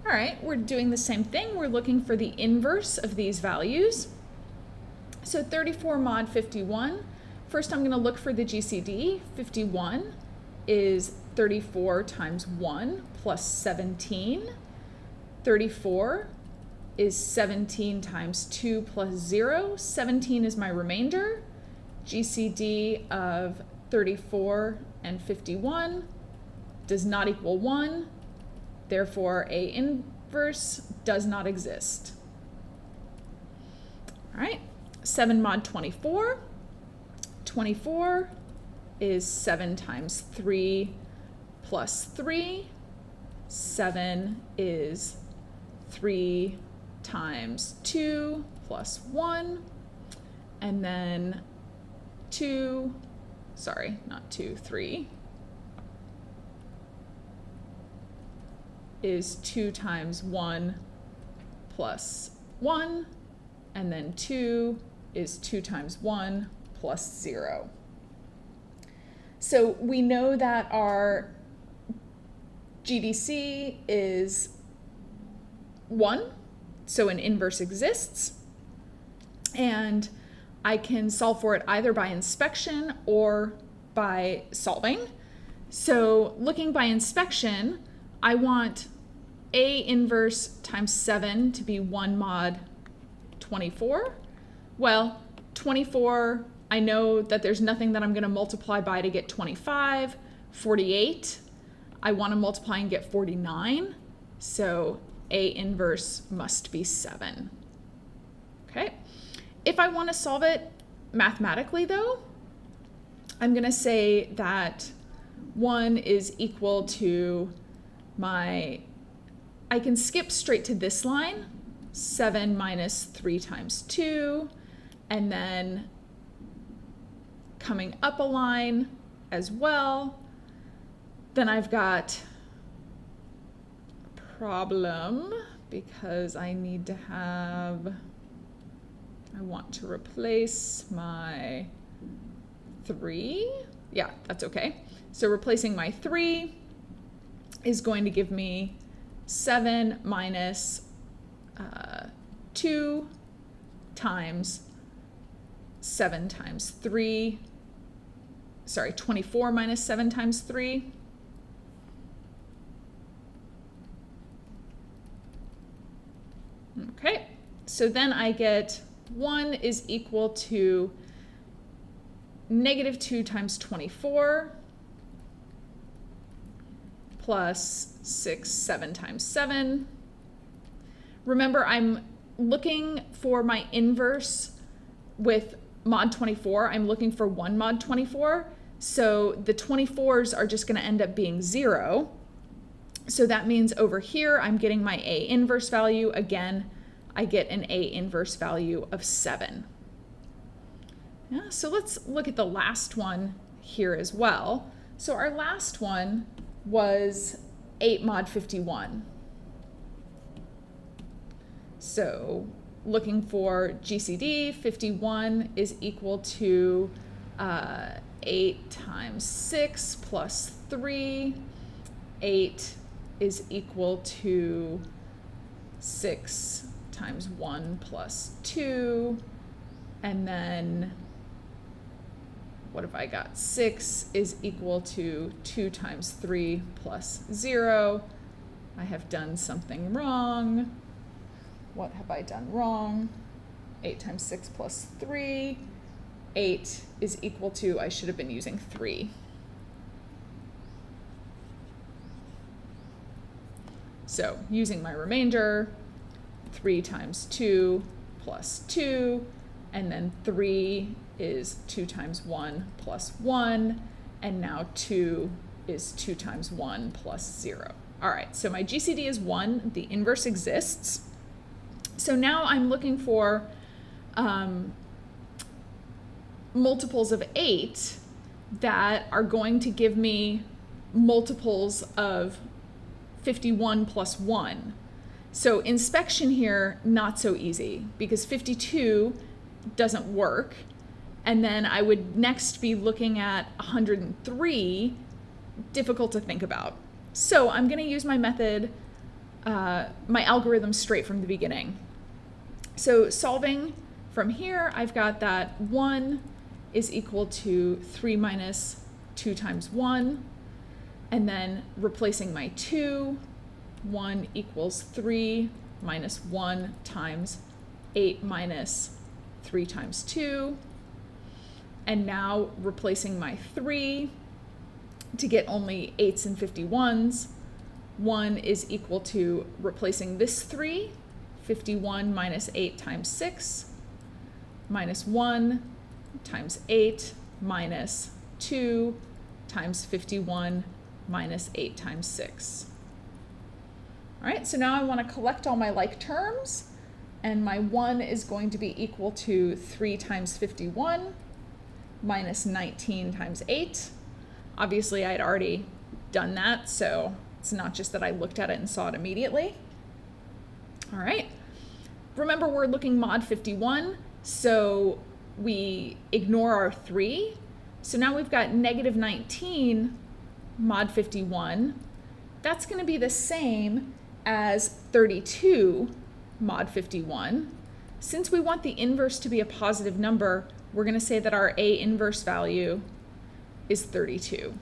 All right, we're doing the same thing. We're looking for the inverse of these values. So 34 mod 51. First, I'm going to look for the GCD. 51 is 34 times 1 plus 17. 34 is 17 times 2 plus 0. 17 is my remainder. GCD of 34 and 51 does not equal 1. Therefore, A inverse does not exist. All right, 7 mod 24. 24 is 7 times 3 plus 3. 7 is 3 times 2 plus 1. And then 3 is 2 times 1 plus 1, and then 2 is 2 times 1 plus 0. So we know that our GDC is 1, so an inverse exists, and I can solve for it either by inspection or by solving. So looking by inspection, I want A inverse times 7 to be 1 mod 24. Well, 24, I know that there's nothing that I'm going to multiply by to get 25. 48, I want to multiply and get 49. So A inverse must be 7. Okay. If I want to solve it mathematically, though, I'm going to say that 1 is equal to I can skip straight to this line, 7 minus 3 times 2, and then coming up a line as well. Then I've got a problem because I want to replace my 3. Yeah, that's okay. So replacing my 3 is going to give me 7 minus 2 times 7 times 3. Sorry, 24 minus 7 times 3. Okay, so then I get 1 is equal to negative 2 times 24 plus 7 times 7. Remember, I'm looking for my inverse with mod 24. I'm looking for 1 mod 24. So the 24s are just going to end up being 0. So that means over here, I'm getting my A inverse value. Again, I get an A inverse value of 7. Yeah, so let's look at the last one here as well. So our last one was 8 mod 51. So looking for GCD, 51 is equal to 8 times 6 plus 3. 8 is equal to 6 times 1 plus 2. And then what have I got? 6 is equal to 2 times 3 plus 0. I have done something wrong. What have I done wrong? 8 times 6 plus 3. 8 is equal to, I should have been using 3. So using my remainder, 3 times 2 plus 2, and then 3 is 2 times 1 plus 1, and now 2 is 2 times 1 plus 0. All right, so my GCD is 1, the inverse exists. So now I'm looking for multiples of 8 that are going to give me multiples of 51 plus 1. So inspection here, not so easy, because 52 doesn't work. And then I would next be looking at 103, difficult to think about. So I'm going to use my method my algorithm straight from the beginning. So solving from here, I've got that 1 is equal to 3 minus 2 times 1, and then replacing my 2, 1 equals 3 minus 1 times 8 minus 3 times 2, and now replacing my 3 to get only 8s and 51s. 1 is equal to replacing this 3, 51 minus 8 times 6, minus 1 times 8 minus 2 times 51 minus 8 times 6. All right, so now I want to collect all my like terms, and my 1 is going to be equal to 3 times 51 minus 19 times 8. Obviously, I'd already done that, so it's not just that I looked at it and saw it immediately. All right, remember we're looking mod 51, so we ignore our 3. So now we've got negative 19 mod 51. That's going to be the same as 32 mod 51. Since we want the inverse to be a positive number, we're going to say that our A inverse value is 32.